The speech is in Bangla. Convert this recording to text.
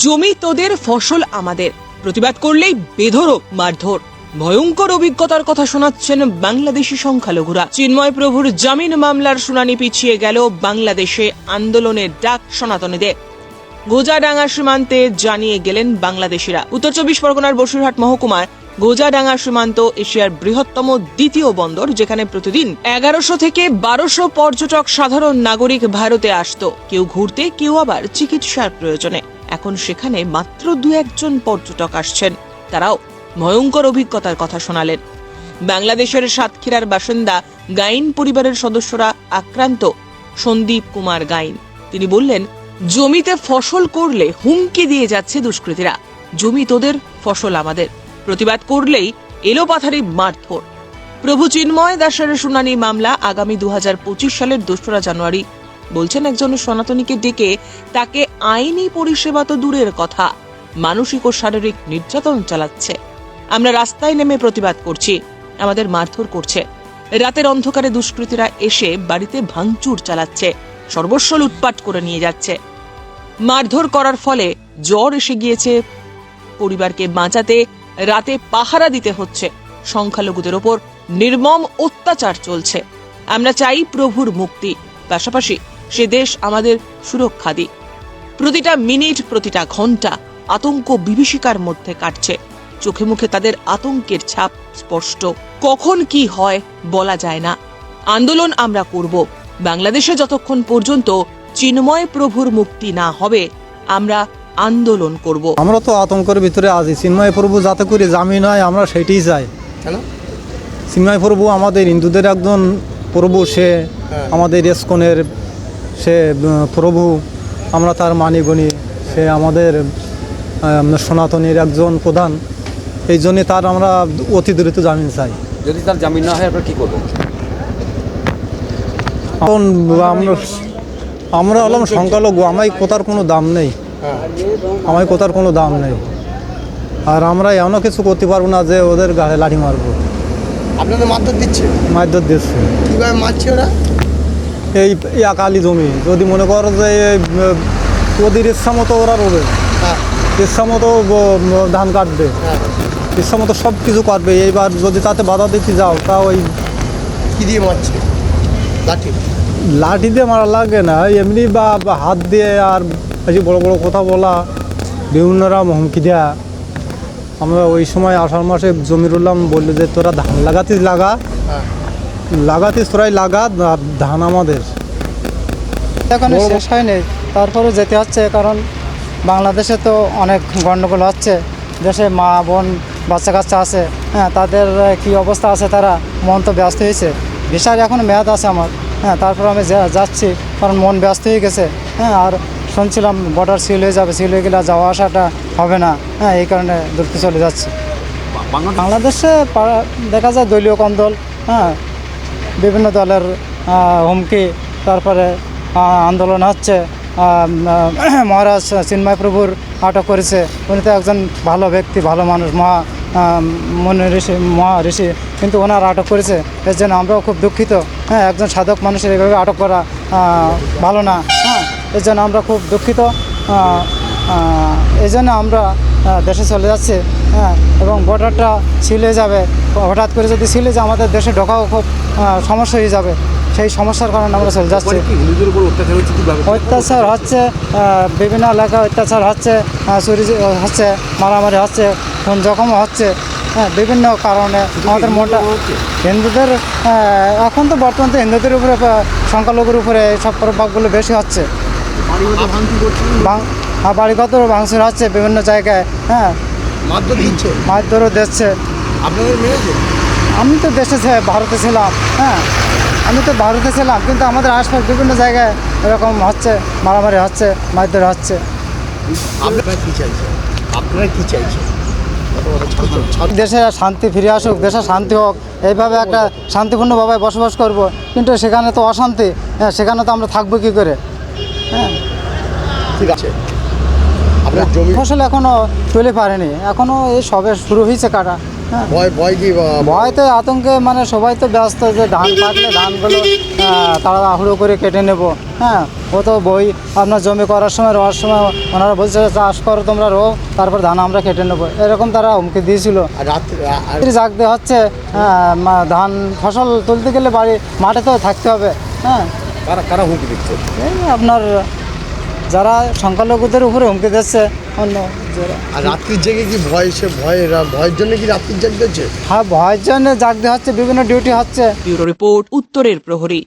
জমি তোদের, ফসল আমাদের, প্রতিবাদ করলেই বেধড়ক মারধর। ভয়ঙ্কর অভিজ্ঞতার কথা শোনাচ্ছেন বাংলাদেশি সংখ্যালঘুরা। চিন্ময় প্রভুর জামিন মামলার শুনানি পিছিয়ে গেল, বাংলাদেশে আন্দোলনের ডাক সনাতনীদের। গোজাডাঙ্গা সীমান্তে জানিয়ে গেলেন বাংলাদেশিরা। উত্তর 24 পরগনার বসিরহাট মহকুমার গোজাডাঙ্গা সীমান্ত এশিয়ার বৃহত্তম দ্বিতীয় বন্দর, যেখানে প্রতিদিন 1100 থেকে 1200 পর্যটক সাধারণ নাগরিক ভারতে আসতো, কেউ ঘুরতে, কেউ আবার চিকিৎসার প্রয়োজনে। এখন সেখানে মাত্র 2-1 জন পর্যটক আসছেন। তারাও ভয়ঙ্কর অভিজ্ঞতার কথা শোনালেন। বাংলাদেশের সাতক্ষীরার বাসিন্দা গাইন পরিবারের সদস্যরা আক্রান্ত। সন্দীপ কুমার গাইন তিনি বললেন, জমিতে ফসল করলে হুমকি দিয়ে যাচ্ছে দুষ্কৃতীরা। জমি তোদের, ফসল আমাদের, প্রতিবাদ করলেই এলোপাথারি মারধর। প্রভু চিন্ময় দাসের শুনানি মামলা আগামী 2025 সালের 2রা জানুয়ারি। বলছেন, একজন সনাতনীকে ডেকে তাকে আইনি পরিষেবা তো দূরের কথা, মানসিক ও শারীরিক নির্যাতন চালাচ্ছে। আমরা রাস্তায় নেমে প্রতিবাদ করছি, আমাদের মারধর করছে। রাতের অন্ধকারে দুষ্কৃতীরা এসে বাড়িতে ভাঙচুর চালাচ্ছে, সর্বস্ব লুটপাট করে নিয়ে যাচ্ছে। মারধর করার ফলে জ্বর এসে গিয়েছে, পরিবারকে বাঁচাতে রাতে পাহারা দিতে হচ্ছে। সংখ্যালঘুদের ওপর নির্মম অত্যাচার চলছে। আমরা চাই প্রভুর মুক্তি, পাশাপাশি সে দেশ আমাদের সুরক্ষা দিক। প্রতিটা মিনিট, প্রতিটা ঘন্টা আতঙ্ক বিভীষিকার মধ্যে কাটছে। চোখে মুখে তাদের আতঙ্কের ছাপ স্পষ্ট। কখন কি হয় বলা যায় না। আন্দোলন আমরা করব। বাংলাদেশে যতক্ষণ পর্যন্ত চিন্ময় প্রভুর মুক্তি না হবে, আমরা আন্দোলন করব। আমরা তো আতঙ্কের ভিতরে আছি। চিন্ময় প্রভু যাতে করে জামিন হয়, আমরা সেটাই চাই। চিন্ময় প্রভু আমাদের হিন্দুদের একজন প্রভু, সে আমাদের ইস্কনের সে প্রভু, আমরা তার মানি গণি। সে আমাদের সনাতনীর একজন প্রধান। এই জন্যে তার আমরা অতি দ্রুত জামিন চাই। যদি তার জামিন না হয় আপনারা কি করবেন? এখন আমরা হলাম সংখ্যালঘু, আমায় কোথার কোনো দাম নেই, আমায় কোথার কোনো দাম নেই। আর আমরা এমনও কিছু করতে পারবো না যে ওদের গায়ে লাঠি মারবো। আপনাদের মারধর দিচ্ছে? মারধর দিচ্ছে। কীভাবে মারছে ওরা? এই একালি জমি, যদি মনে করো যে ওদের ইচ্ছা মতো ওরা রোবে, ইচ্ছা মতো ধান কাটবে, ইচ্ছা মতো সব কিছু কাটবে। এইবার যদি তাতে বাধা দিতে যাও, তা ওই কী দিয়ে মারছে? লাঠি? লাঠি দিয়ে মারা লাগে না, এমনি বা হাত দিয়ে, আর বেশি বড় বড় কথা বলা, বিভিন্ন রকম হুমকি দেয়া। আমরা ওই সময় আষাঢ় মাসে জমি রুলাম, বললো যে তোরা ধান লাগাতিস লাগাতিস তোরাই লাগা, ধান আমাদের। এখন শেষ হয়নি, তারপরে যেতে হচ্ছে, কারণ বাংলাদেশে তো অনেক গণ্ডগোল হচ্ছে। দেশে মা বোন বাচ্চা কাচ্চা আছে, তাদের কি অবস্থা আছে, তারা মন তো ব্যস্ত হয়েছে। ভিসার এখন মেয়াদ আছে আমার, তারপর আমি যাচ্ছি, কারণ মন ব্যস্ত হয়ে গেছে। আর শুনছিলাম বর্ডার সিল হয়ে যাবে, সিল হয়ে গেলে যাওয়া আসাটা হবে না, এই কারণে দূরতে চলে যাচ্ছে। বাংলাদেশে দেখা যায় দলীয় কন্দল, বিভিন্ন দলের হুমকি, তারপরে আন্দোলন হচ্ছে। মহারাজ চিন্ময় প্রভুর আটক করেছে। উনি তো একজন ভালো ব্যক্তি, ভালো মানুষ, মহা ঋষি, কিন্তু ওনার আটক করেছে। এর জন্য আমরাও খুব দুঃখিত। একজন সাধক মানুষের এভাবে আটক করা ভালো না। এর জন্য আমরা খুব দুঃখিত। এই জন্য আমরা দেশে চলে যাচ্ছি, এবং বর্ডারটা সিল হয়ে যাবে। হঠাৎ করে যদি সিল হয়ে যায়, আমাদের দেশে ঢোকাও খুব সমস্যা হয়ে যাবে। সেই সমস্যার কারণে আমরা চলে যাচ্ছি। অত্যাচার হচ্ছে, বিভিন্ন এলাকায় অত্যাচার হচ্ছে, চুরি হচ্ছে, মারামারি হচ্ছে, খুন জখম হচ্ছে, বিভিন্ন কারণে আমাদের মনটা হিন্দুদের এখন তো বর্তমান তো হিন্দুদের উপরে, সংখ্যালঘুর উপরে এইসব প্রভাবগুলো বেশি হচ্ছে। বাড়িগত ভাঙচুর হচ্ছে বিভিন্ন জায়গায়, মারধরও দিচ্ছে। আমি তো দেশে ভারতে ছিলাম, আমি তো ভারতে ছিলাম, কিন্তু আমাদের আশপাশ বিভিন্ন জায়গায় এরকম হচ্ছে, মারামারি হচ্ছে, মারধর হচ্ছে। আপনারা কি চাইছেন? দেশে শান্তি ফিরে আসুক, দেশে শান্তি হোক, এইভাবে একটা শান্তিপূর্ণভাবে বসবাস করব। কিন্তু সেখানে তো অশান্তি, সেখানে তো আমরা থাকবো কী করে? ঠিক আছে, আপনার জমি ফসল এখনও তুলে পারেনি, এখনও এই সবে শুরু হয়েছে কাটা। ভয়তে আতঙ্কে মানে সবাই তো ব্যস্ত, যে ধান কাটলে ধানগুলো তাড়াহুড়ো করে কেটে নেব, ও তো বই আপনার জমি করার সময় রোয়ার সময় ওনারা বলছে চাষ করো তোমরা রো, তারপর ধান আমরা কেটে নেবো, এরকম তারা হুমকি দিয়েছিল। আর রাত্রে জাগতে হচ্ছে, ধান ফসল তুলতে গেলে বাড়ি মাঠে তো থাকতে হবে। হ্যাঁ, কারা কারা হুমকি দিচ্ছে? এই আপনার যারা সংখ্যালঘুদের উপরে হুমকি দিচ্ছে, অন্য যারা আর রাত্রির জেগে কি ভয়ের জন্য কি রাত্রির জাগতে হচ্ছে? হ্যাঁ ভয়ের জন্য জাগতে হচ্ছে, বিভিন্ন ডিউটি হচ্ছে। ব্যুরো রিপোর্ট, উত্তরের প্রহরী।